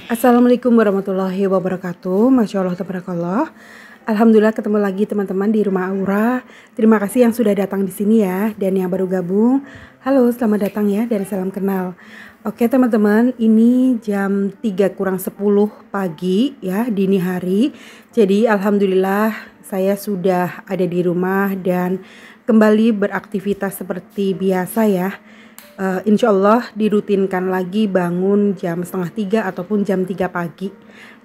Assalamualaikum warahmatullahi wabarakatuh. Masya Allah, tabarakallah. Alhamdulillah ketemu lagi teman-teman di rumah Aura. Terima kasih yang sudah datang di sini ya, dan yang baru gabung. Halo, selamat datang ya, dan salam kenal. Oke teman-teman, ini jam 3 kurang 10 pagi ya, dini hari. Jadi alhamdulillah saya sudah ada di rumah dan kembali beraktivitas seperti biasa ya. Insya Allah dirutinkan lagi bangun jam setengah 3 ataupun jam 3 pagi.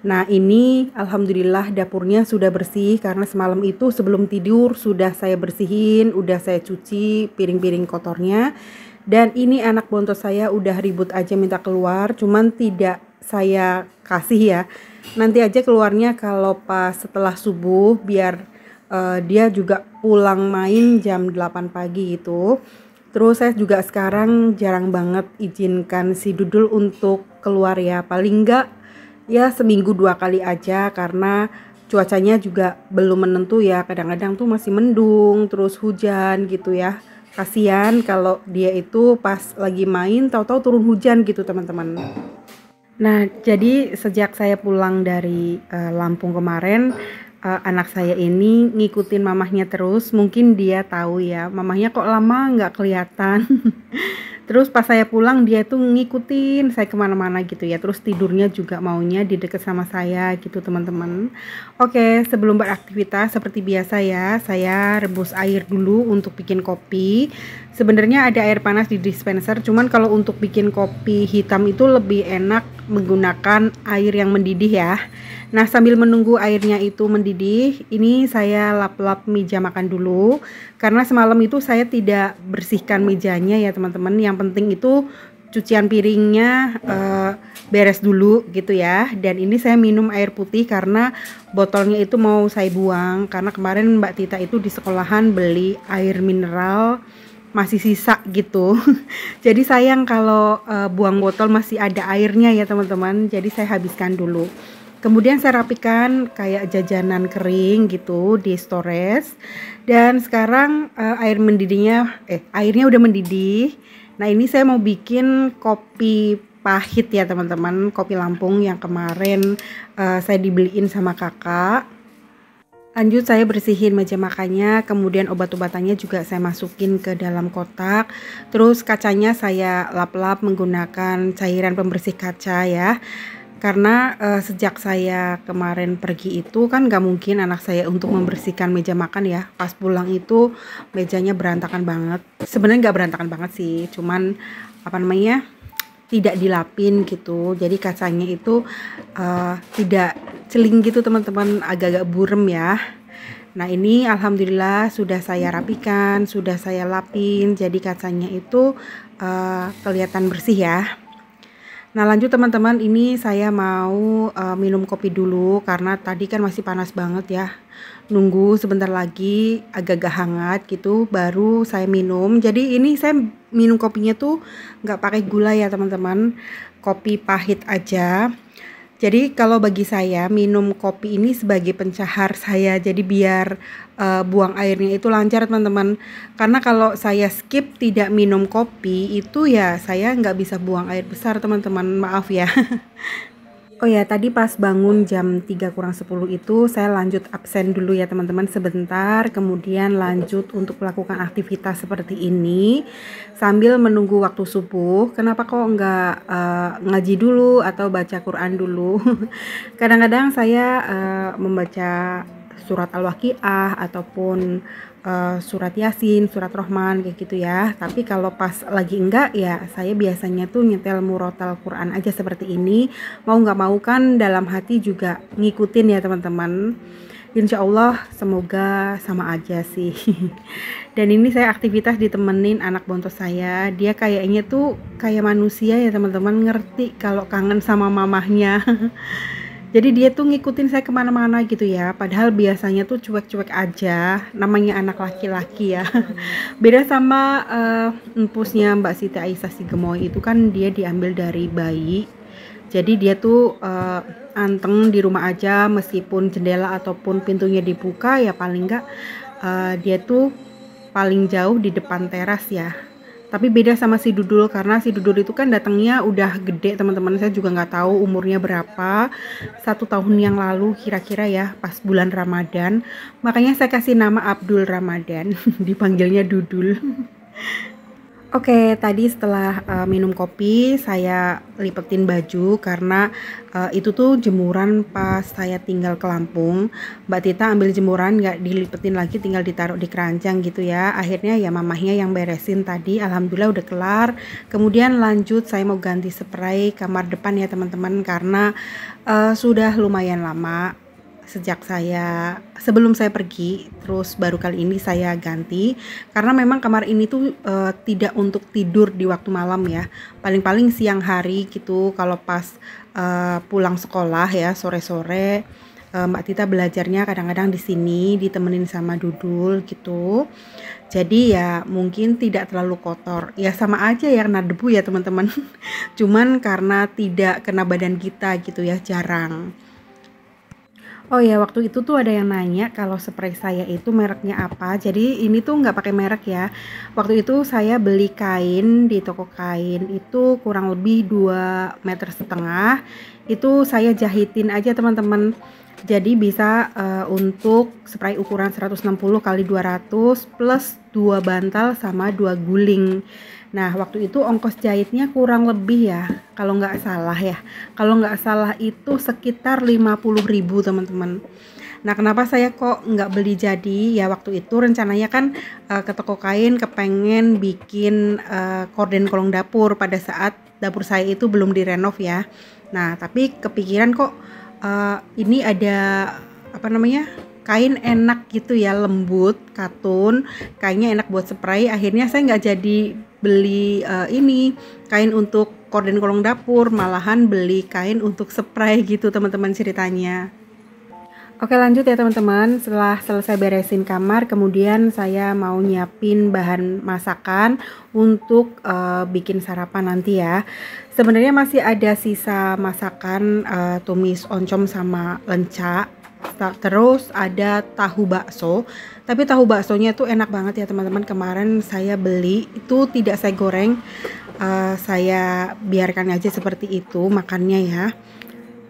Nah ini alhamdulillah dapurnya sudah bersih karena semalam itu sebelum tidur sudah saya bersihin, udah saya cuci piring-piring kotornya. Dan ini anak bontot saya udah ribut aja minta keluar, cuman tidak saya kasih ya. Nanti aja keluarnya kalau pas setelah subuh biar dia juga pulang main jam 8 pagi gitu. Terus saya juga sekarang jarang banget izinkan si Dudul untuk keluar ya. Paling enggak ya seminggu 2 kali aja karena cuacanya juga belum menentu ya. Kadang-kadang tuh masih mendung, terus hujan gitu ya. Kasihan kalau dia itu pas lagi main tahu-tahu turun hujan gitu teman-teman. Nah jadi sejak saya pulang dari Lampung kemarin, anak saya ini ngikutin mamahnya terus. Mungkin dia tahu ya, mamahnya kok lama nggak kelihatan. Terus pas saya pulang dia tuh ngikutin saya kemana-mana gitu ya. Terus tidurnya juga maunya di dekat sama saya gitu teman-teman. Oke, sebelum beraktivitas seperti biasa ya, saya rebus air dulu untuk bikin kopi. Sebenarnya ada air panas di dispenser, cuman kalau untuk bikin kopi hitam itu lebih enak menggunakan air yang mendidih ya. Nah sambil menunggu airnya itu mendidih, ini saya lap-lap meja makan dulu. Karena semalam itu saya tidak bersihkan mejanya ya teman-teman. Yang penting itu cucian piringnya beres dulu gitu ya. Dan ini saya minum air putih karena botolnya itu mau saya buang. Karena kemarin Mbak Tita itu di sekolahan beli air mineral masih sisa gitu. Jadi sayang kalau buang botol masih ada airnya ya teman-teman. Jadi saya habiskan dulu. Kemudian saya rapikan kayak jajanan kering gitu di storage. Dan sekarang airnya udah mendidih. Nah ini saya mau bikin kopi pahit ya teman-teman, kopi Lampung yang kemarin saya dibeliin sama kakak. Lanjut saya bersihin meja makannya, kemudian obat-obatannya juga saya masukin ke dalam kotak. Terus kacanya saya lap-lap menggunakan cairan pembersih kaca ya. Karena sejak saya kemarin pergi itu kan gak mungkin anak saya untuk membersihkan meja makan ya. Pas pulang itu mejanya berantakan banget. Sebenarnya gak berantakan banget sih, cuman tidak dilapin gitu. Jadi kacanya itu tidak celing gitu teman-teman, agak-agak burem ya. Nah ini alhamdulillah sudah saya rapikan, sudah saya lapin. Jadi kacanya itu kelihatan bersih ya. Nah lanjut teman-teman, ini saya mau minum kopi dulu karena tadi kan masih panas banget ya. Nunggu sebentar lagi agak-agak hangat gitu baru saya minum. Jadi ini saya minum kopinya tuh nggak pakai gula ya teman-teman, kopi pahit aja. Jadi kalau bagi saya minum kopi ini sebagai pencahar saya, jadi biar buang airnya itu lancar teman-teman. Karena kalau saya skip tidak minum kopi itu ya saya nggak bisa buang air besar teman-teman, maaf ya. Oh ya tadi pas bangun jam 3 kurang 10 itu saya lanjut absen dulu ya teman-teman sebentar. Kemudian lanjut untuk melakukan aktivitas seperti ini sambil menunggu waktu subuh. Kenapa kok nggak ngaji dulu atau baca Quran dulu? Kadang-kadang saya membaca surat Al-Waqiah ataupun surat Yasin, surat Rahman kayak gitu ya. Tapi kalau pas lagi enggak ya saya biasanya tuh nyetel murotal Quran aja seperti ini. Mau nggak mau kan dalam hati juga ngikutin ya teman-teman. Insya Allah semoga sama aja sih. Dan ini saya aktivitas ditemenin anak bontot saya. Dia kayaknya tuh kayak manusia ya teman-teman, ngerti kalau kangen sama mamahnya. Jadi dia tuh ngikutin saya kemana-mana gitu ya, padahal biasanya tuh cuek-cuek aja, namanya anak laki-laki ya. Beda sama empusnya Mbak Siti Aisyah Sigemoy itu kan dia diambil dari bayi. Jadi dia tuh anteng di rumah aja, meskipun jendela ataupun pintunya dibuka ya paling enggak dia tuh paling jauh di depan teras ya. Tapi beda sama si Dudul, karena si Dudul itu kan datangnya udah gede teman-teman. Saya juga nggak tahu umurnya berapa, 1 tahun yang lalu kira-kira ya, pas bulan Ramadan. Makanya saya kasih nama Abdul Ramadan, dipanggilnya Dudul. Oke, tadi setelah minum kopi, saya lipetin baju karena itu tuh jemuran pas saya tinggal ke Lampung. Mbak Tita ambil jemuran, nggak dilipetin lagi, tinggal ditaruh di keranjang gitu ya. Akhirnya ya mamahnya yang beresin tadi, alhamdulillah udah kelar. Kemudian lanjut saya mau ganti spray kamar depan ya teman-teman, karena sudah lumayan lama sejak sebelum saya pergi, terus baru kali ini saya ganti karena memang kamar ini tuh tidak untuk tidur di waktu malam ya, paling-paling siang hari gitu. Kalau pas pulang sekolah ya sore-sore, Mbak Tita belajarnya kadang-kadang di sini ditemenin sama Dudul gitu. Jadi ya mungkin tidak terlalu kotor, ya sama aja ya kena debu ya teman-teman. Cuman karena tidak kena badan kita gitu ya, jarang. Oh ya, waktu itu tuh ada yang nanya kalau spray saya itu mereknya apa. Jadi ini tuh nggak pakai merek ya. Waktu itu saya beli kain di toko kain itu kurang lebih 2,5 meter. Itu saya jahitin aja teman-teman. Jadi bisa untuk spray ukuran 160 kali 200 plus 2 bantal sama 2 guling. Nah, waktu itu ongkos jahitnya kurang lebih ya, kalau nggak salah ya. Kalau nggak salah itu sekitar 50.000 teman-teman. Nah, kenapa saya kok nggak beli jadi? Ya waktu itu rencananya kan ke toko kain kepengen bikin korden kolong dapur pada saat dapur saya itu belum direnov ya. Nah, tapi kepikiran kok ini ada apa namanya? Kain enak gitu ya, lembut, katun, kainnya enak buat spray. Akhirnya saya nggak jadi beli ini kain untuk korden kolong dapur, malahan beli kain untuk spray gitu teman-teman ceritanya. Oke lanjut ya teman-teman, setelah selesai beresin kamar kemudian saya mau nyiapin bahan masakan untuk bikin sarapan nanti ya. Sebenarnya masih ada sisa masakan tumis oncom sama lenca. Terus ada tahu bakso, tapi tahu baksonya tuh enak banget ya teman-teman. Kemarin saya beli itu tidak saya goreng, saya biarkan aja seperti itu makannya ya.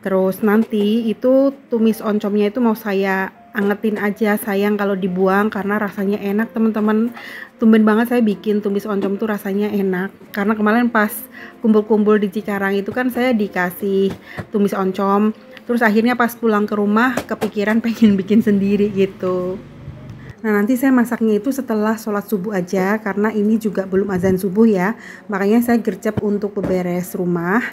Terus nanti itu tumis oncomnya itu mau saya angetin aja, sayang kalau dibuang karena rasanya enak teman-teman. Tumben banget saya bikin tumis oncom tuh rasanya enak, karena kemarin pas kumpul-kumpul di Cikarang itu kan saya dikasih tumis oncom. Terus akhirnya pas pulang ke rumah kepikiran pengen bikin sendiri gitu. Nah nanti saya masaknya itu setelah sholat subuh aja, karena ini juga belum azan subuh ya. Makanya saya gercep untuk beberes rumah.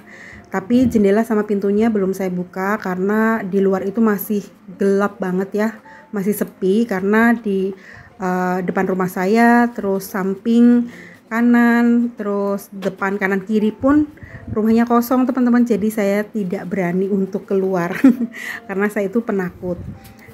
Tapi jendela sama pintunya belum saya buka karena di luar itu masih gelap banget ya. Masih sepi karena di depan rumah saya, terus samping kanan, terus depan kanan kiri pun rumahnya kosong teman-teman. Jadi saya tidak berani untuk keluar karena saya itu penakut.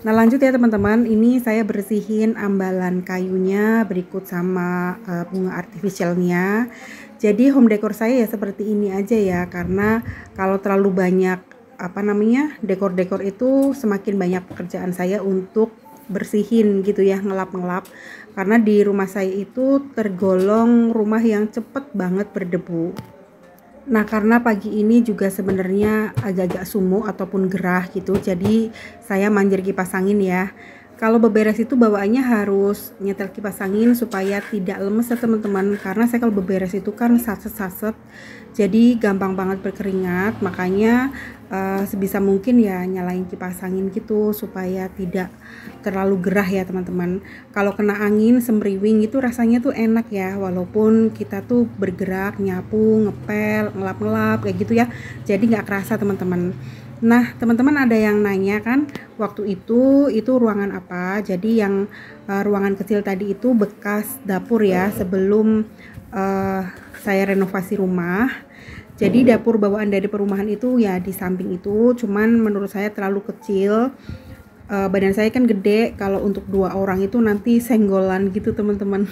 Nah lanjut ya teman-teman, ini saya bersihin ambalan kayunya berikut sama bunga artificialnya. Jadi home decor saya ya seperti ini aja ya, karena kalau terlalu banyak apa namanya dekor-dekor itu semakin banyak pekerjaan saya untuk bersihin gitu ya, ngelap-ngelap. Karena di rumah saya itu tergolong rumah yang cepet banget berdebu. Nah karena pagi ini juga sebenarnya agak-agak sumuk ataupun gerah gitu, jadi saya manjir kipas angin ya. Kalau beberes itu bawaannya harus nyetel kipas angin supaya tidak lemes ya teman-teman, karena saya kalau beberes itu kan saset-saset, jadi gampang banget berkeringat. Makanya sebisa mungkin ya nyalain kipas angin gitu supaya tidak terlalu gerah ya teman-teman. Kalau kena angin semriwing itu rasanya tuh enak ya, walaupun kita tuh bergerak, nyapu, ngepel, ngelap-ngelap kayak gitu ya, jadi nggak kerasa teman-teman. Nah teman-teman ada yang nanya kan waktu itu ruangan apa. Jadi yang ruangan kecil tadi itu bekas dapur ya, sebelum saya renovasi rumah. Jadi dapur bawaan dari perumahan itu ya di samping itu, cuman menurut saya terlalu kecil. Badan saya kan gede, kalau untuk 2 orang itu nanti senggolan gitu teman-teman.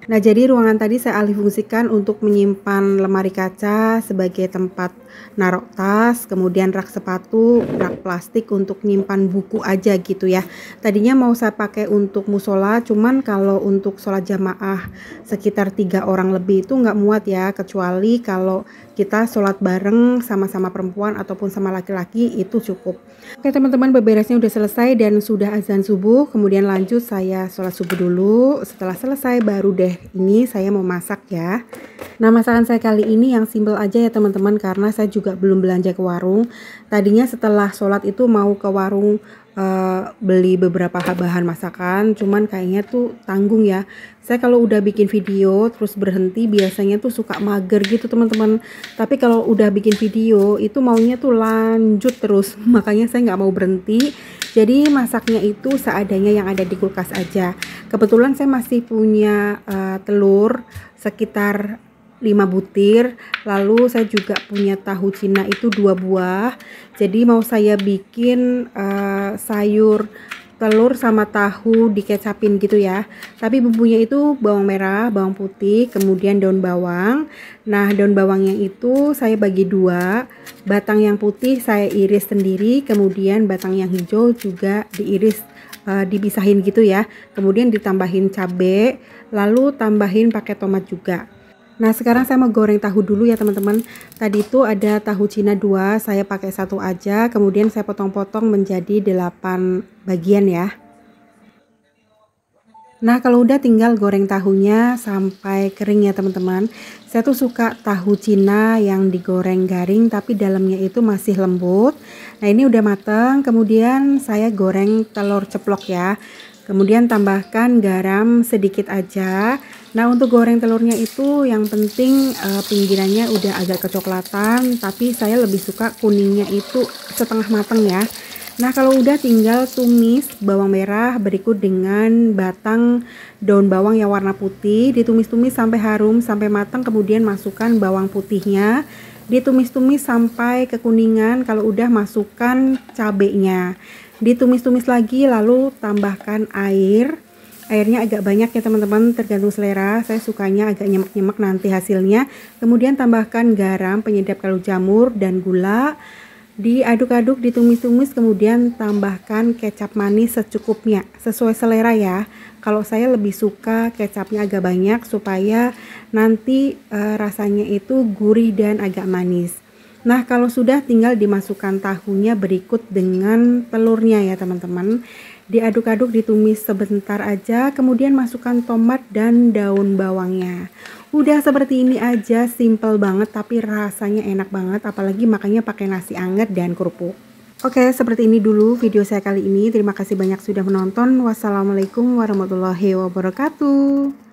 Nah, jadi ruangan tadi saya alih fungsikan untuk menyimpan lemari kaca sebagai tempat naruh tas, kemudian rak sepatu, rak plastik untuk nyimpan buku aja gitu ya. Tadinya mau saya pakai untuk musola, cuman kalau untuk sholat jamaah sekitar 3 orang lebih itu nggak muat ya, kecuali kalau kita sholat bareng sama-sama perempuan ataupun sama laki-laki itu cukup. Oke teman-teman, beberesnya udah selesai dan sudah azan subuh. Kemudian lanjut saya sholat subuh dulu. Setelah selesai baru deh ini saya mau masak ya. Nah, masakan saya kali ini yang simple aja ya teman-teman, karena saya juga belum belanja ke warung. Tadinya setelah sholat itu mau ke warung beli beberapa bahan masakan, cuman kayaknya tuh tanggung ya. Saya kalau udah bikin video terus berhenti biasanya tuh suka mager gitu teman-teman. Tapi kalau udah bikin video itu maunya tuh lanjut terus. Makanya saya nggak mau berhenti. Jadi masaknya itu seadanya yang ada di kulkas aja. Kebetulan saya masih punya telur sekitar 5 butir, lalu saya juga punya tahu Cina itu 2 buah. Jadi mau saya bikin sayur telur sama tahu dikecapin gitu ya. Tapi bumbunya itu bawang merah, bawang putih, kemudian daun bawang. Nah, daun bawangnya itu saya bagi 2. Batang yang putih saya iris sendiri, kemudian batang yang hijau juga diiris, dipisahin gitu ya. Kemudian ditambahin cabai, lalu tambahin pakai tomat juga. Nah, sekarang saya mau goreng tahu dulu ya teman-teman. Tadi itu ada tahu Cina 2, saya pakai 1 aja, kemudian saya potong-potong menjadi 8 bagian ya. Nah, kalau udah tinggal goreng tahunya sampai kering ya teman-teman. Saya tuh suka tahu Cina yang digoreng garing tapi dalamnya itu masih lembut. Nah, ini udah mateng, kemudian saya goreng telur ceplok ya. Kemudian tambahkan garam sedikit aja. Nah, untuk goreng telurnya itu yang penting pinggirannya udah agak kecoklatan, tapi saya lebih suka kuningnya itu setengah matang ya. Nah, kalau udah tinggal tumis bawang merah berikut dengan batang daun bawang yang warna putih, ditumis-tumis sampai harum, sampai matang, kemudian masukkan bawang putihnya, ditumis-tumis sampai kekuningan. Kalau udah masukkan cabenya, ditumis-tumis lagi, lalu tambahkan air. Airnya agak banyak ya teman-teman, tergantung selera. Saya sukanya agak nyemek-nyemek nanti hasilnya. Kemudian tambahkan garam, penyedap kaldu jamur, dan gula. Diaduk-aduk, ditumis-tumis, kemudian tambahkan kecap manis secukupnya, sesuai selera ya. Kalau saya lebih suka kecapnya agak banyak supaya nanti rasanya itu gurih dan agak manis. Nah, kalau sudah tinggal dimasukkan tahunya berikut dengan telurnya ya teman-teman. Diaduk-aduk, ditumis sebentar aja, kemudian masukkan tomat dan daun bawangnya. Udah seperti ini aja, simple banget tapi rasanya enak banget, apalagi makannya pakai nasi anget dan kerupuk. Oke, seperti ini dulu video saya kali ini. Terima kasih banyak sudah menonton. Wassalamualaikum warahmatullahi wabarakatuh.